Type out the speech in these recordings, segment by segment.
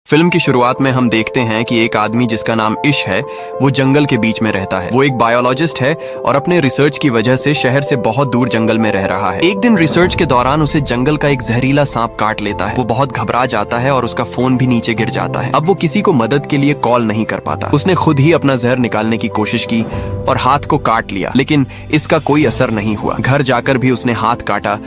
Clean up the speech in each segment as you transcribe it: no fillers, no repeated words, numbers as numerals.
Film की शुरुआत में हम देखते हैं कि एक आदमी जिसका नाम इश है वो जंगल के बीच में रहता है। वो एक बायोलॉजिस्ट है और अपने रिसर्च की वजह से शहर से बहुत दूर जंगल में रह रहा है। एक दिन रिसर्च के दौरान उसे जंगल का एक जहरीला सांप काट लेता है। वो बहुत घबरा जाता है और उसका फोन भी नीचे गिर जाता है। अब वो किसी को मदद के लिए कॉल नहीं कर पाता। उसने खुद ही अपना जहर निकालने की कोशिश की और हाथ को काट लिया, लेकिन इसका कोई असर नहीं हुआ। घर जाकर भी उसने हाथ काटा,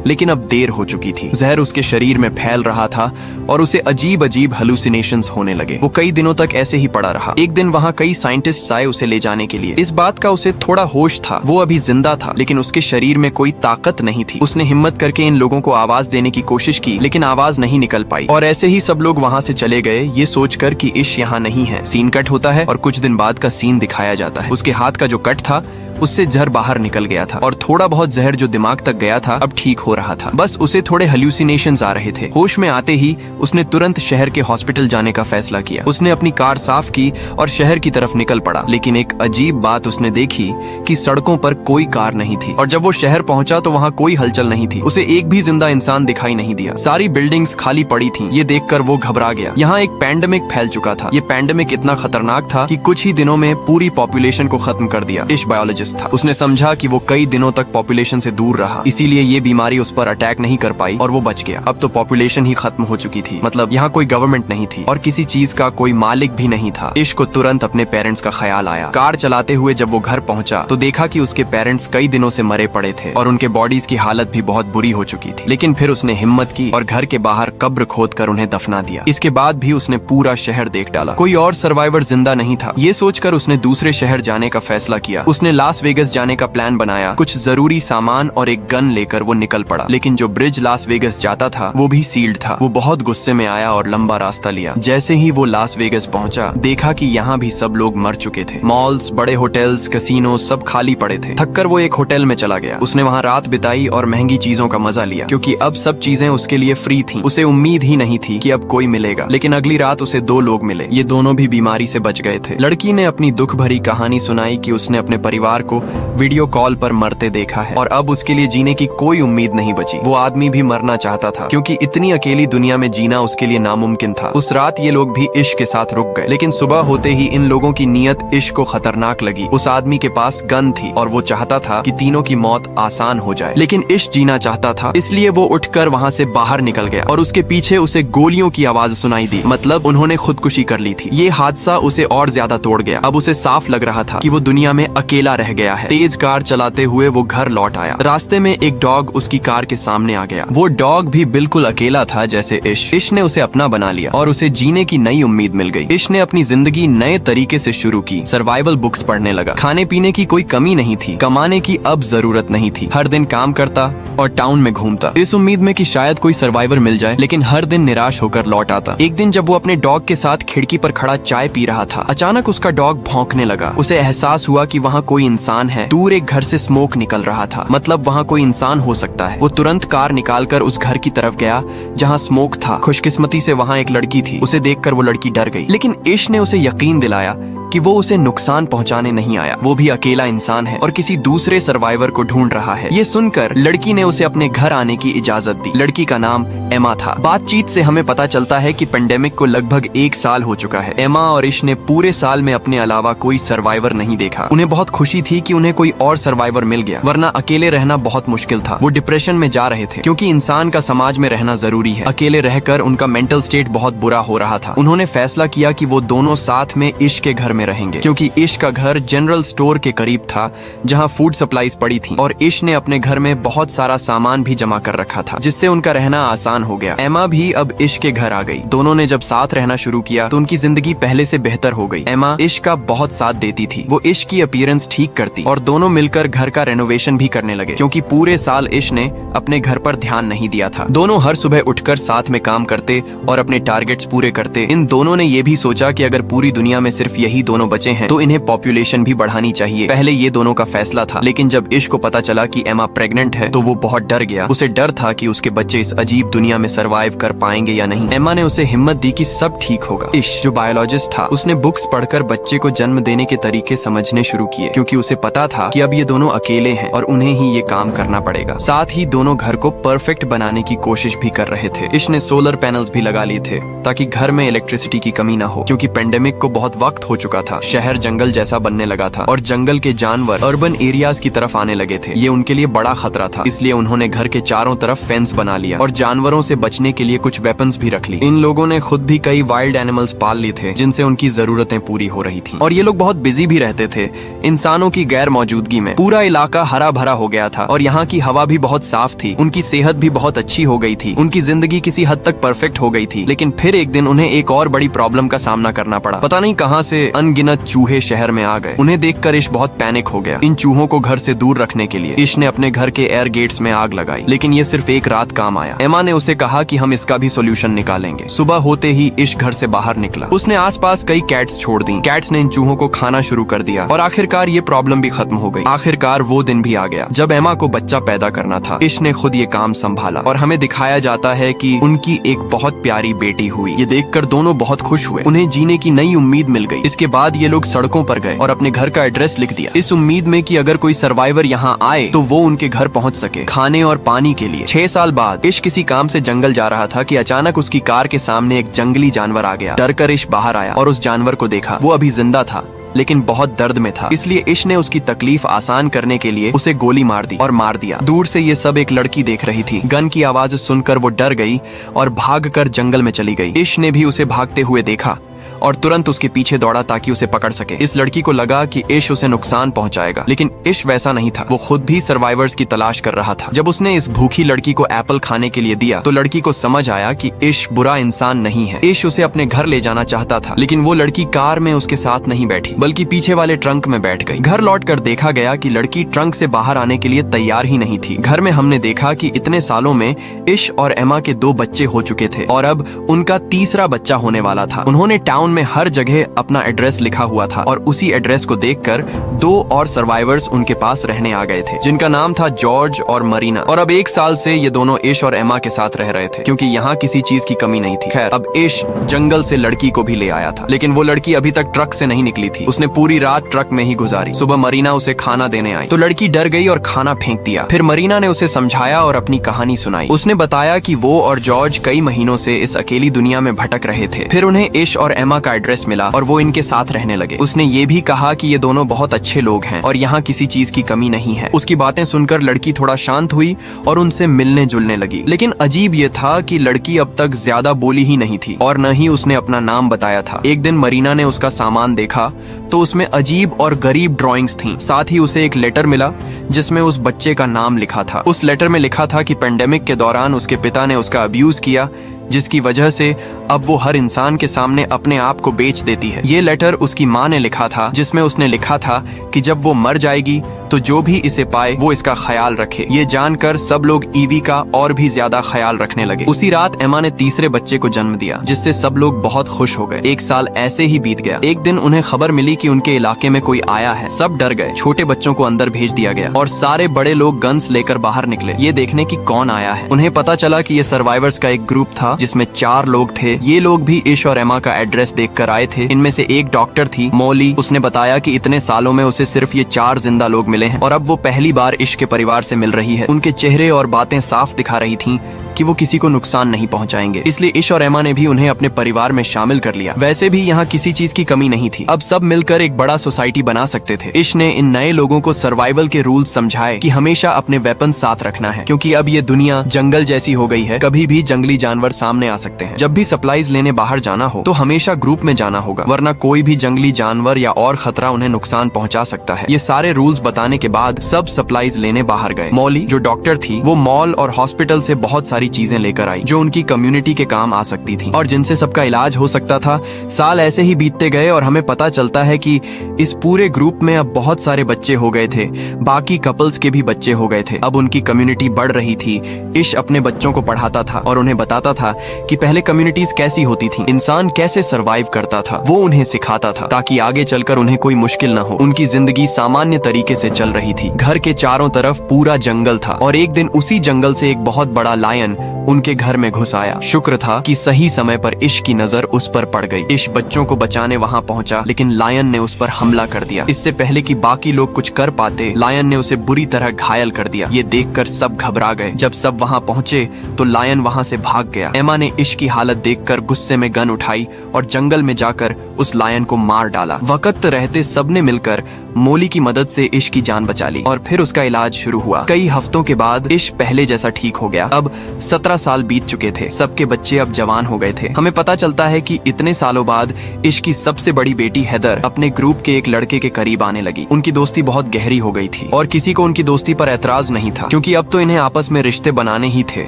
लेकिन अब देर हो चुकी थी। जहर उसके शरीर में फैल रहा था और उसे अजीब अजीब हेलुसिनेशंस होने लगे। वो कई दिनों तक ऐसे ही पड़ा रहा। एक दिन वहाँ कई साइंटिस्ट्स आए उसे ले जाने के लिए। इस बात का उसे थोड़ा होश था, वो अभी जिंदा था, लेकिन उसके शरीर में कोई ताकत नहीं थी। उसने हिम्मत करके इन लोगों को आवाज देने की कोशिश की, लेकिन आवाज नहीं निकल पाई। और ऐसे ही सब लोग वहाँ से चले गए, ये सोचकर कि इश यहाँ नहीं है। सीन कट होता है और कुछ दिन बाद का सीन दिखाया जाता है। उसके हाथ का जो कट था उससे जहर बाहर निकल गया था और थोड़ा बहुत जहर जो दिमाग तक गया था अब ठीक हो रहा था। बस उसे थोड़े हेल्यूसिनेशंस आ रहे थे। होश में आते ही उसने तुरंत शहर के हॉस्पिटल जाने का फैसला किया। उसने अपनी कार साफ की और शहर की तरफ निकल पड़ा, लेकिन एक अजीब बात उसने देखी कि सड़कों पर कोई कार नहीं थी। और जब वो शहर पहुंचा तो वहाँ कोई हलचल नहीं थी। उसे एक भी जिंदा इंसान दिखाई नहीं दिया। सारी बिल्डिंग्स खाली पड़ी थी। ये देखकर वो घबरा गया। यहाँ एक पैंडेमिक फैल चुका था। ये पैंडेमिक इतना खतरनाक था कि कुछ ही दिनों में पूरी पॉपुलेशन को खत्म कर दिया। इश बायोलॉजिस्ट था। उसने समझा कि वो कई दिनों तक पॉपुलेशन से दूर रहा, इसीलिए ये बीमारी उस पर अटैक नहीं कर पाई और वो बच गया। अब तो पॉपुलेशन ही खत्म हो चुकी थी, मतलब यहाँ कोई गवर्नमेंट नहीं थी और किसी चीज का कोई मालिक भी नहीं था। इश को तुरंत अपने पेरेंट्स का ख्याल आया। कार चलाते हुए जब वो घर पहुंचा तो देखा कि उसके पेरेंट्स कई दिनों से मरे पड़े थे और उनके बॉडीज की हालत भी बहुत बुरी हो चुकी थी। लेकिन फिर उसने हिम्मत की और घर के बाहर कब्र खोदकर उन्हें दफना दिया। इसके बाद भी उसने पूरा शहर देख डाला, कोई और सर्वाइवर जिंदा नहीं था। ये सोचकर उसने दूसरे शहर जाने का फैसला किया। उसने लास वेगस जाने का प्लान बनाया। कुछ जरूरी सामान और एक गन लेकर वो निकल पड़ा, लेकिन जो ब्रिज लास वेगस जाता था वो भी सील्ड था। वो बहुत गुस्से में आया और लंबा रास्ता लिया। जैसे ही वो लास वेगस पहुंचा देखा कि यहाँ भी सब लोग मर चुके थे। मॉल्स, बड़े होटल्स, कैसीनो सब खाली पड़े थे। थककर वो एक होटल में चला गया। उसने वहाँ रात बिताई और महंगी चीजों का मजा लिया, क्योंकि अब सब चीजें उसके लिए फ्री थी। उसे उम्मीद ही नहीं थी कि अब कोई मिलेगा, लेकिन अगली रात उसे दो लोग मिले। ये दोनों भी बीमारी से बच गए थे। लड़की ने अपनी दुख भरी कहानी सुनाई कि उसने अपने परिवार को वीडियो कॉल पर मरते देखा है और अब उसके लिए जीने की कोई उम्मीद नहीं बची। वो आदमी भी मरना चाहता था, क्योंकि इतनी अकेली दुनिया में जीना उसके लिए नामुमकिन था। उस रात ये लोग भी इश के साथ रुक गए, लेकिन सुबह होते ही इन लोगों की नीयत इश को खतरनाक लगी। उस आदमी के पास गन थी और वो चाहता था कि तीनों की मौत आसान हो जाए, लेकिन इश जीना चाहता था, इसलिए वो उठकर वहाँ से बाहर निकल गया और उसके पीछे उसे गोलियों की आवाज सुनाई दी। मतलब उन्होंने खुदकुशी कर ली थी। ये हादसा उसे और ज्यादा तोड़ गया। अब उसे साफ लग रहा था कि वो दुनिया में अकेला रह गया है। तेज कार चलाते हुए वो घर लौट आया। रास्ते में एक डॉग उसकी कार के सामने आ गया। वो डॉग भी बिल्कुल अकेला था जैसे इश। इश ने उसे अपना बना लिया और उसे जीने की नई उम्मीद मिल गई। इश ने अपनी जिंदगी नए तरीके से शुरू की। सर्वाइवल बुक्स पढ़ने लगा। खाने पीने की कोई कमी नहीं थी। कमाने की अब जरूरत नहीं थी। हर दिन काम करता और टाउन में घूमता, इस उम्मीद में कि शायद कोई सर्वाइवर मिल जाए, लेकिन हर दिन निराश होकर लौट आता। एक दिन जब वो अपने डॉग के साथ खिड़की पर खड़ा चाय पी रहा था, अचानक उसका डॉग भौंकने लगा। उसे एहसास हुआ कि वहाँ कोई इंसान है। दूर एक घर से स्मोक निकल रहा था, मतलब वहाँ कोई इंसान हो सकता है। वो तुरंत कार निकालकर उस घर की तरफ गया जहाँ स्मोक था। खुशकिस्मती से वहाँ एक लड़की थी। उसे देखकर वो लड़की डर गई, लेकिन इश ने उसे यकीन दिलाया कि वो उसे नुकसान पहुंचाने नहीं आया। वो भी अकेला इंसान है और किसी दूसरे सर्वाइवर को ढूंढ रहा है। ये सुनकर लड़की ने उसे अपने घर आने की इजाजत दी। लड़की का नाम एमा था। बातचीत से हमें पता चलता है कि पेंडेमिक को लगभग 1 साल हो चुका है। एमा और इश ने पूरे साल में अपने अलावा कोई सर्वाइवर नहीं देखा। उन्हें बहुत खुशी थी कि उन्हें कोई और सर्वाइवर मिल गया, वरना अकेले रहना बहुत मुश्किल था। वो डिप्रेशन में जा रहे थे, क्योंकि इंसान का समाज में रहना जरूरी है। अकेले रहकर उनका मेंटल स्टेट बहुत बुरा हो रहा था। उन्होंने फैसला किया कि वो दोनों साथ में इश के घर में रहेंगे, क्योंकि इश का घर जनरल स्टोर के करीब था जहां फूड सप्लाईज पड़ी थी और इश ने अपने घर में बहुत सारा सामान भी जमा कर रखा था, जिससे उनका रहना आसान हो गया। एमा भी अब इश के घर आ गई। दोनों ने जब साथ रहना शुरू किया तो उनकी जिंदगी पहले से बेहतर हो गई। एमा इश का बहुत साथ देती थी। वो इश की अपीयरेंस ठीक करती और दोनों मिलकर घर का रेनोवेशन भी करने लगे, क्योंकि पूरे साल इश ने अपने घर पर ध्यान नहीं दिया था। दोनों हर सुबह उठकर साथ में काम करते और अपने टारगेट्स पूरे करते। इन दोनों ने ये भी सोचा कि अगर पूरी दुनिया में सिर्फ यही दोनों बचे हैं तो इन्हें पॉपुलेशन भी बढ़ानी चाहिए। पहले ये दोनों का फैसला था, लेकिन जब इश को पता चला कि एमा प्रेग्नेंट है तो वो बहुत डर गया। उसे डर था कि उसके बच्चे इस अजीब दुनिया में सरवाइव कर पाएंगे या नहीं। एमा ने उसे हिम्मत दी कि सब ठीक होगा। इश जो बायोलॉजिस्ट था, उसने बुक्स पढ़कर बच्चे को जन्म देने के तरीके समझने शुरू किए, क्योंकि उसे पता था कि अब ये दोनों अकेले हैं और उन्हें ही ये काम करना पड़ेगा। साथ ही दोनों घर को परफेक्ट बनाने की कोशिश भी कर रहे थे। इश ने सोलर पैनल्स भी लगा लिए थे ताकि घर में इलेक्ट्रिसिटी की कमी ना हो, क्योंकि पेंडेमिक को बहुत वक्त हो चुका था। शहर जंगल जैसा बनने लगा था और जंगल के जानवर अर्बन एरियाज की तरफ आने लगे थे। ये उनके लिए बड़ा खतरा था, इसलिए उन्होंने घर के चारों तरफ फेंस बना लिया और जानवरों से बचने के लिए कुछ वेपन्स भी रख ली। इन लोगों ने खुद भी कई वाइल्ड एनिमल्स पाल लिए थे जिनसे उनकी जरूरतें पूरी हो रही थी। और ये लोग बहुत बिजी भी रहते थे। इंसानों की गैर मौजूदगी में पूरा इलाका हरा भरा हो गया था और यहाँ की हवा भी बहुत साफ थी। उनकी सेहत भी बहुत अच्छी हो गई थी। उनकी जिंदगी किसी हद तक परफेक्ट हो गई थी। लेकिन फिर एक दिन उन्हें एक और बड़ी प्रॉब्लम का सामना करना पड़ा। पता नहीं कहाँ से अनगिनत चूहे शहर में आ गए। उन्हें देखकर इश बहुत पैनिक हो गया। इन चूहों को घर से दूर रखने के लिए इश ने अपने घर के एयर गेट्स में आग लगाई, लेकिन ये सिर्फ एक रात काम आया। एमा ने उसे कहा कि हम इसका भी सोल्यूशन निकालेंगे। सुबह होते ही इश घर से बाहर निकला। उसने आसपास कई कैट्स छोड़ दी। कैट्स ने इन चूहों को खाना शुरू कर दिया और आखिरकार ये प्रॉब्लम भी खत्म हो गई। आखिरकार वो दिन भी आ गया जब एमा को बच्चा पैदा करना था। इश ने खुद ये काम संभाला और हमें दिखाया जाता है कि उनकी एक बहुत प्यारी बेटी हुई। ये देखकर दोनों बहुत खुश हुए। उन्हें जीने की नई उम्मीद मिल गई। इसके बाद ये लोग सड़कों पर गए और अपने घर का एड्रेस लिख दिया, इस उम्मीद में कि अगर कोई सर्वाइवर यहाँ आए तो वो उनके घर पहुँच सके खाने और पानी के लिए। 6 साल बाद इश किसी काम से जंगल जा रहा था कि अचानक उसकी कार के सामने एक जंगली जानवर आ गया। डरकर इश बाहर आया और उस जानवर को देखा। वो अभी जिंदा था लेकिन बहुत दर्द में था, इसलिए इश ने उसकी तकलीफ आसान करने के लिए उसे गोली मार दी और मार दिया। दूर से ये सब एक लड़की देख रही थी। गन की आवाज सुनकर वो डर गई और भागकर जंगल में चली गई। इश ने भी उसे भागते हुए देखा और तुरंत उसके पीछे दौड़ा ताकि उसे पकड़ सके। इस लड़की को लगा कि इश उसे नुकसान पहुंचाएगा, लेकिन इश वैसा नहीं था। वो खुद भी सर्वाइवर्स की तलाश कर रहा था। जब उसने इस भूखी लड़की को एप्पल खाने के लिए दिया तो लड़की को समझ आया कि इश बुरा इंसान नहीं है। इश उसे अपने घर ले जाना चाहता था, लेकिन वो लड़की कार में उसके साथ नहीं बैठी बल्कि पीछे वाले ट्रंक में बैठ गई। घर लौटकर देखा गया कि लड़की ट्रंक से बाहर आने के लिए तैयार ही नहीं थी। घर में हमने देखा कि इतने सालों में इश और एमा के 2 बच्चे हो चुके थे और अब उनका तीसरा बच्चा होने वाला था। उन्होंने टाउन में हर जगह अपना एड्रेस लिखा हुआ था और उसी एड्रेस को देखकर 2 और सर्वाइवर्स उनके पास रहने आ गए थे, जिनका नाम था जॉर्ज और मरीना। और अब 1 साल से ये दोनों इश और एमा के साथ रह रहे थे, क्योंकि यहाँ किसी चीज की कमी नहीं थी। खैर, अब इश जंगल से लड़की को भी ले आया था, लेकिन वो लड़की अभी तक ट्रक से नहीं निकली थी। उसने पूरी रात ट्रक में ही गुजारी। सुबह मरीना उसे खाना देने आई तो लड़की डर गई और खाना फेंक दिया। फिर मरीना ने उसे समझाया और अपनी कहानी सुनाई। उसने बताया कि वो और जॉर्ज कई महीनों से इस अकेली दुनिया में भटक रहे थे। फिर उन्हें इश और एमा का एड्रेस मिला और वो इनके साथ रहने लगे। उसने ये भी कहा कि ये दोनों बहुत अच्छे लोग हैं और यहाँ किसी चीज की कमी नहीं है। उसकी बातें सुनकर लड़की थोड़ा शांत हुई और उनसे मिलने जुलने लगी। लेकिन अजीब ये था कि लड़की अब तक ज्यादा बोली ही नहीं थी और न ही उसने अपना नाम बताया था। एक दिन मरीना ने उसका सामान देखा तो उसमें अजीब और गरीब ड्राइंग्स थीं। साथ ही उसे एक लेटर मिला जिसमें उस बच्चे का नाम लिखा था। उस लेटर में लिखा था कि पेंडेमिक के दौरान उसके पिता ने उसका अब्यूज किया, जिसकी वजह से अब वो हर इंसान के सामने अपने आप को बेच देती है। ये लेटर उसकी माँ ने लिखा था, जिसमें उसने लिखा था कि जब वो मर जाएगी तो जो भी इसे पाए वो इसका ख्याल रखे। ये जानकर सब लोग ईवी का और भी ज्यादा ख्याल रखने लगे। उसी रात एमा ने तीसरे बच्चे को जन्म दिया, जिससे सब लोग बहुत खुश हो गए। 1 साल ऐसे ही बीत गया। एक दिन उन्हें खबर मिली कि उनके इलाके में कोई आया है। सब डर गए। छोटे बच्चों को अंदर भेज दिया गया और सारे बड़े लोग गन्स लेकर बाहर निकले, ये देखने की कौन आया है। उन्हें पता चला कि ये सर्वाइवर्स का एक ग्रुप था जिसमें 4 लोग थे। ये लोग भी इश और एमा का एड्रेस देखकर आए थे। इनमें से एक डॉक्टर थी, मौली। उसने बताया कि इतने सालों में उसे सिर्फ ये 4 जिंदा लोग मिले हैं और अब वो पहली बार इश के परिवार से मिल रही है। उनके चेहरे और बातें साफ दिखा रही थीं कि वो किसी को नुकसान नहीं पहुंचाएंगे, इसलिए इश और एमा ने भी उन्हें अपने परिवार में शामिल कर लिया। वैसे भी यहाँ किसी चीज की कमी नहीं थी। अब सब मिलकर एक बड़ा सोसाइटी बना सकते थे। इश ने इन नए लोगों को सर्वाइवल के रूल्स समझाए कि हमेशा अपने वेपन साथ रखना है, क्योंकि अब ये दुनिया जंगल जैसी हो गई है। कभी भी जंगली जानवर सामने आ सकते हैं। जब भी सप्लाईज लेने बाहर जाना हो तो हमेशा ग्रुप में जाना होगा, वरना कोई भी जंगली जानवर या और खतरा उन्हें नुकसान पहुंचा सकता है। ये सारे रूल्स बताने के बाद सब सप्लाईज लेने बाहर गए। मौली जो डॉक्टर थी वो मॉल और हॉस्पिटल से बहुत सारी सारी चीजें लेकर आई जो उनकी कम्युनिटी के काम आ सकती थी और जिनसे सबका इलाज हो सकता था। साल ऐसे ही बीतते गए और हमें पता चलता है कि इस पूरे ग्रुप में अब बहुत सारे बच्चे हो गए थे, बाकी कपल्स के भी बच्चे हो गए थे। अब उनकी कम्युनिटी बढ़ रही थी। इश अपने बच्चों को पढ़ाता था और उन्हें बताता था कि पहले कम्युनिटीज कैसी होती थी, इंसान कैसे सरवाइव करता था, वो उन्हें सिखाता था ताकि आगे चलकर उन्हें कोई मुश्किल न हो। उनकी जिंदगी सामान्य तरीके से चल रही थी। घर के चारों तरफ पूरा जंगल था और एक दिन उसी जंगल से एक बहुत बड़ा लायन उनके घर में घुस आया। शुक्र था कि सही समय पर इश की नजर उस पर पड़ गई। इश बच्चों को बचाने वहां पहुंचा, लेकिन लायन ने उस पर हमला कर दिया। इससे पहले कि बाकी लोग कुछ कर पाते, लायन ने उसे बुरी तरह घायल कर दिया। ये देखकर सब घबरा गए। जब सब वहां पहुंचे तो लायन वहां से भाग गया। एमा ने इश की हालत देखकर गुस्से में गन उठाई और जंगल में जाकर उस लायन को मार डाला। वक्त रहते सबने मिलकर मोली की मदद से इश की जान बचा ली और फिर उसका इलाज शुरू हुआ। कई हफ्तों के बाद इश पहले जैसा ठीक हो गया। अब 17 साल बीत चुके थे। सबके बच्चे अब जवान हो गए थे। हमें पता चलता है कि इतने सालों बाद इश की सबसे बड़ी बेटी हैदर अपने ग्रुप के एक लड़के के करीब आने लगी। उनकी दोस्ती बहुत गहरी हो गई थी और किसी को उनकी दोस्ती पर ऐतराज नहीं था, क्योंकि अब तो इन्हें आपस में रिश्ते बनाने ही थे।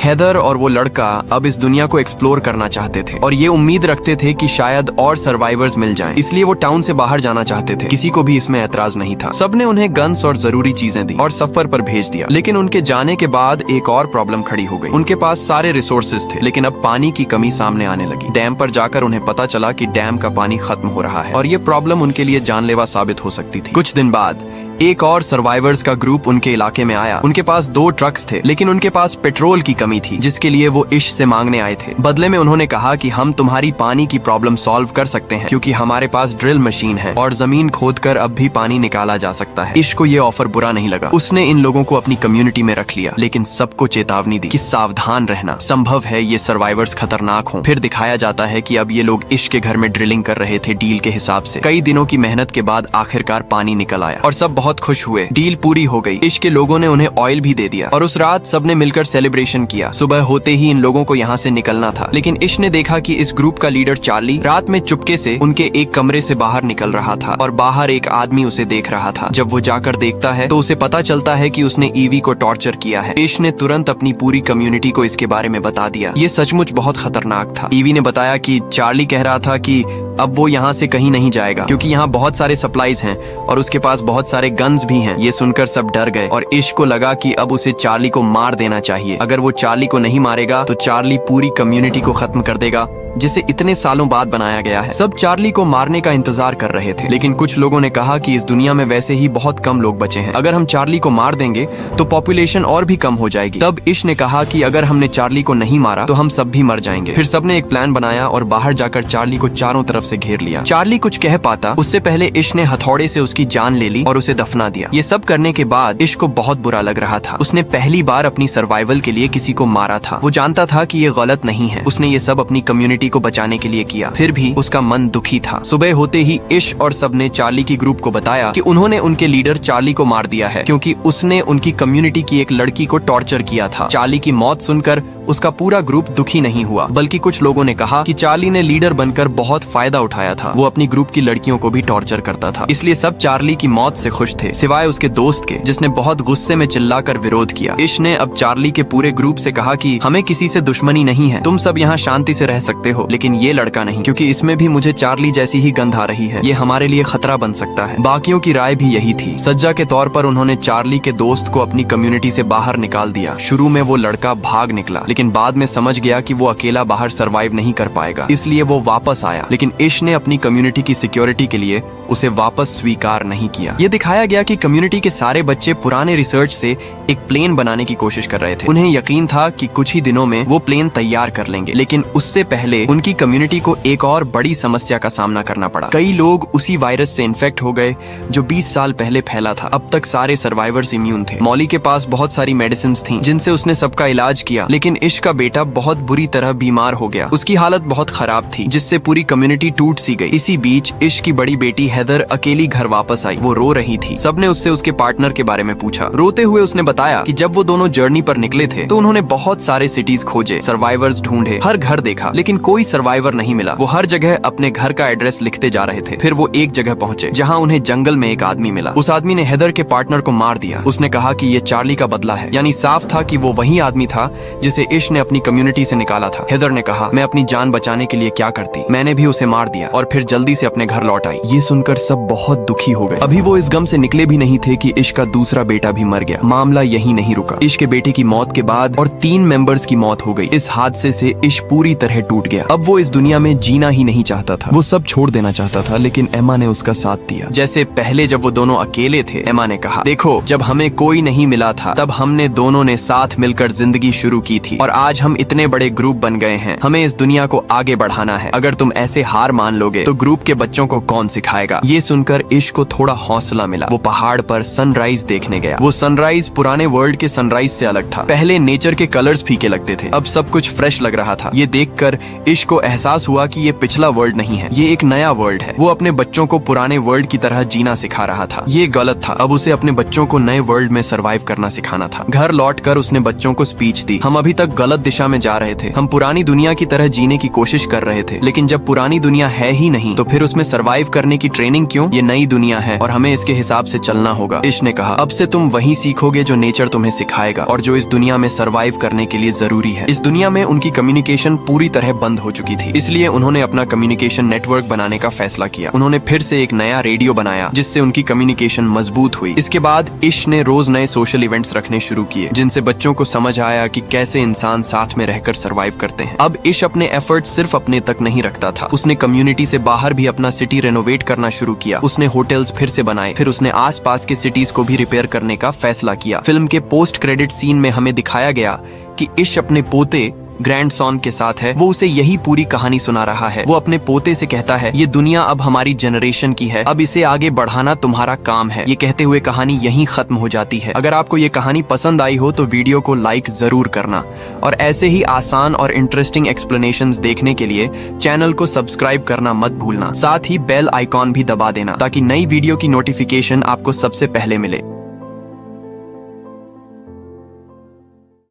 हैदर और वो लड़का अब इस दुनिया को एक्सप्लोर करना चाहते थे और ये उम्मीद रखते थे कि शायद और सर्वाइवर्स मिल जाएं। इसलिए वो टाउन से बाहर जाना चाहते थे। किसी को भी इसमें ऐतराज नहीं था। सबने उन्हें गन्स और जरूरी चीजें दी और सफर पर भेज दिया। लेकिन उनके जाने के बाद एक और प्रॉब्लम खड़ी हो गई। उनके पास सारे रिसोर्सेज थे, लेकिन अब पानी की कमी सामने आने लगी। डैम पर जाकर उन्हें पता चला कि डैम का पानी खत्म हो रहा है और ये प्रॉब्लम उनके लिए जानलेवा साबित हो सकती थी। कुछ दिन बाद एक और सर्वाइवर्स का ग्रुप उनके इलाके में आया। उनके पास 2 ट्रक्स थे, लेकिन उनके पास पेट्रोल की कमी थी, जिसके लिए वो इश से मांगने आए थे। बदले में उन्होंने कहा कि हम तुम्हारी पानी की प्रॉब्लम सॉल्व कर सकते हैं, क्योंकि हमारे पास ड्रिल मशीन है और जमीन खोदकर अब भी पानी निकाला जा सकता है। इश को ये ऑफर बुरा नहीं लगा। उसने इन लोगों को अपनी कम्युनिटी में रख लिया, लेकिन सबको चेतावनी दी कि सावधान रहना, संभव है ये सर्वाइवर्स खतरनाक हों। फिर दिखाया जाता है कि अब ये लोग इश के घर में ड्रिलिंग कर रहे थे डील के हिसाब से। कई दिनों की मेहनत के बाद आखिरकार पानी निकल आया और सब बहुत खुश हुए। डील पूरी हो गई। इश के लोगों ने उन्हें ऑयल भी दे दिया और उस रात सबने मिलकर सेलिब्रेशन किया। सुबह होते ही इन लोगों को यहाँ से निकलना था, लेकिन इश ने देखा कि इस ग्रुप का लीडर चार्ली रात में चुपके से उनके एक कमरे से बाहर निकल रहा था और बाहर एक आदमी उसे देख रहा था। जब वो जाकर देखता है तो उसे पता चलता है कि उसने ईवी को टॉर्चर किया है। इश ने तुरंत अपनी पूरी कम्युनिटी को इसके बारे में बता दिया। ये सचमुच बहुत खतरनाक था। ईवी ने बताया कि चार्ली कह रहा था कि अब वो यहाँ से कहीं नहीं जाएगा, क्योंकि यहाँ बहुत सारे सप्लाईज हैं और उसके पास बहुत सारे गन्स भी हैं। ये सुनकर सब डर गए और इश को लगा कि अब उसे चार्ली को मार देना चाहिए। अगर वो चार्ली को नहीं मारेगा तो चार्ली पूरी कम्युनिटी को खत्म कर देगा, जिसे इतने सालों बाद बनाया गया है। सब चार्ली को मारने का इंतजार कर रहे थे, लेकिन कुछ लोगों ने कहा कि इस दुनिया में वैसे ही बहुत कम लोग बचे हैं। अगर हम चार्ली को मार देंगे तो पॉपुलेशन और भी कम हो जाएगी। तब इश ने कहा कि अगर हमने चार्ली को नहीं मारा तो हम सब भी मर जाएंगे। फिर सबने एक प्लान बनाया और बाहर जाकर चार्ली को चारों तरफ से घेर लिया। चार्ली कुछ कह पाता उससे पहले इश ने हथौड़े से उसकी जान ले ली और उसे दफना दिया। ये सब करने के बाद इश को बहुत बुरा लग रहा था। उसने पहली बार अपनी सर्वाइवल के लिए किसी को मारा था। वो जानता था कि ये गलत नहीं है। उसने ये सब अपनी कम्युनिटी को बचाने के लिए किया। फिर भी उसका मन दुखी था। सुबह होते ही इश और सबने चार्ली की ग्रुप को बताया कि उन्होंने उनके लीडर चार्ली को मार दिया है, क्योंकि उसने उनकी कम्युनिटी की एक लड़की को टॉर्चर किया था। चार्ली की मौत सुनकर उसका पूरा ग्रुप दुखी नहीं हुआ, बल्कि कुछ लोगों ने कहा कि चार्ली ने लीडर बनकर बहुत फायदा उठाया था। वो अपनी ग्रुप की लड़कियों को भी टॉर्चर करता था, इसलिए सब चार्ली की मौत से खुश थे, सिवाय उसके दोस्त के, जिसने बहुत गुस्से में चिल्लाकर विरोध किया। इश ने अब चार्ली के पूरे ग्रुप से कहा कि हमें किसी से दुश्मनी नहीं है, तुम सब यहाँ शांति से रह सकते हो, लेकिन ये लड़का नहीं, क्योंकि इसमें भी मुझे चार्ली जैसी ही गंध आ रही है। ये हमारे लिए खतरा बन सकता है। बाकियों की राय भी यही थी। सज्जा के तौर पर उन्होंने चार्ली के दोस्त को अपनी कम्युनिटी से बाहर निकाल दिया। शुरू में वो लड़का भाग निकला, लेकिन बाद में समझ गया कि वो अकेला बाहर सरवाइव नहीं कर पाएगा, इसलिए वो वापस आया। लेकिन इश ने अपनी कम्युनिटी की सिक्योरिटी के लिए उसे वापस स्वीकार नहीं किया। ये दिखाया गया कि कम्युनिटी के सारे बच्चे पुराने रिसर्च से एक प्लेन बनाने की कोशिश कर रहे थे। उन्हें यकीन था कि कुछ ही दिनों में वो प्लेन तैयार कर लेंगे, लेकिन उससे पहले उनकी कम्युनिटी को एक और बड़ी समस्या का सामना करना पड़ा। कई लोग उसी वायरस से इन्फेक्ट हो गए जो 20 साल पहले फैला था। अब तक सारे सर्वाइवर्स इम्यून थे। मॉली के पास बहुत सारी मेडिसिन थी जिनसे उसने सबका इलाज किया, लेकिन इश का बेटा बहुत बुरी तरह बीमार हो गया। उसकी हालत बहुत खराब थी, जिससे पूरी कम्युनिटी टूट सी गई। इसी बीच इश की बड़ी बेटी हैदर अकेली घर वापस आई। वो रो रही थी। सबने उससे उसके पार्टनर के बारे में पूछा। रोते हुए उसने बताया कि जब वो दोनों जर्नी पर निकले थे तो उन्होंने बहुत सारे सिटीज खोजे, सर्वाइवर्स ढूंढे, हर घर देखा, लेकिन कोई सर्वाइवर नहीं मिला। वो हर जगह अपने घर का एड्रेस लिखते जा रहे थे। फिर वो एक जगह पहुंचे जहां उन्हें जंगल में एक आदमी मिला। उस आदमी ने हैदर के पार्टनर को मार दिया। उसने कहा कि ये चार्ली का बदला है। यानी साफ था कि वो वही आदमी था जिसे इश ने अपनी कम्युनिटी से निकाला था। हेदर ने कहा, मैं अपनी जान बचाने के लिए क्या करती, मैंने भी उसे मार दिया और फिर जल्दी से अपने घर लौट आई। ये सुनकर सब बहुत दुखी हो गए। अभी वो इस गम से निकले भी नहीं थे कि इश का दूसरा बेटा भी मर गया। मामला यही नहीं रुका। इश के बेटे की मौत के बाद और 3 मेंबर्स की मौत हो गई। इस हादसे से इश पूरी तरह टूट गया। अब वो इस दुनिया में जीना ही नहीं चाहता था। वो सब छोड़ देना चाहता था, लेकिन एमा ने उसका साथ दिया। जैसे पहले जब वो दोनों अकेले थे, एमा ने कहा, देखो जब हमें कोई नहीं मिला था तब हमने दोनों ने साथ मिलकर जिंदगी शुरू की थी और आज हम इतने बड़े ग्रुप बन गए हैं। हमें इस दुनिया को आगे बढ़ाना है। अगर तुम ऐसे हार मान लोगे तो ग्रुप के बच्चों को कौन सिखाएगा। ये सुनकर इश को थोड़ा हौसला मिला। वो पहाड़ पर सनराइज देखने गया। वो सनराइज पुराने वर्ल्ड के सनराइज से अलग था। पहले नेचर के कलर्स फीके लगते थे, अब सब कुछ फ्रेश लग रहा था। ये देखकर इश को एहसास हुआ कि ये पिछला वर्ल्ड नहीं है, ये एक नया वर्ल्ड है। वो अपने बच्चों को पुराने वर्ल्ड की तरह जीना सिखा रहा था। ये गलत था। अब उसे अपने बच्चों को नए वर्ल्ड में सरवाइव करना सिखाना था। घर लौटकर उसने बच्चों को स्पीच दी। हम अभी तक गलत दिशा में जा रहे थे। हम पुरानी दुनिया की तरह जीने की कोशिश कर रहे थे, लेकिन जब पुरानी दुनिया है ही नहीं तो फिर उसमें सरवाइव करने की ट्रेनिंग क्यों। ये नई दुनिया है और हमें इसके हिसाब से चलना होगा। इश ने कहा, अब से तुम वही सीखोगे जो नेचर तुम्हें सिखाएगा और जो इस दुनिया में सरवाइव करने के लिए जरूरी है। इस दुनिया में उनकी कम्युनिकेशन पूरी तरह बंद हो चुकी थी, इसलिए उन्होंने अपना कम्युनिकेशन नेटवर्क बनाने का फैसला किया। उन्होंने फिर से एक नया रेडियो बनाया जिससे उनकी कम्युनिकेशन मजबूत हुई। इसके बाद इश ने रोज नए सोशल इवेंट्स रखने शुरू किए जिनसे बच्चों को समझ आया कि कैसे इंसान साथ में रहकर सरवाइव करते हैं। अब इश अपने एफर्ट सिर्फ अपने तक नहीं रखता था। उसने कम्युनिटी से बाहर भी अपना सिटी रेनोवेट करना शुरू किया। उसने होटल्स फिर से बनाए, फिर उसने आसपास के सिटीज को भी रिपेयर करने का फैसला किया। फिल्म के पोस्ट क्रेडिट सीन में हमें दिखाया गया कि इश अपने पोते ग्रैंडसन के साथ है। वो उसे यही पूरी कहानी सुना रहा है। वो अपने पोते से कहता है, ये दुनिया अब हमारी जनरेशन की है, अब इसे आगे बढ़ाना तुम्हारा काम है। ये कहते हुए कहानी यहीं खत्म हो जाती है। अगर आपको ये कहानी पसंद आई हो तो वीडियो को लाइक जरूर करना और ऐसे ही आसान और इंटरेस्टिंग एक्सप्लेनेशंस देखने के लिए चैनल को सब्सक्राइब करना मत भूलना। साथ ही बेल आइकॉन भी दबा देना ताकि नई वीडियो की नोटिफिकेशन आपको सबसे पहले मिले।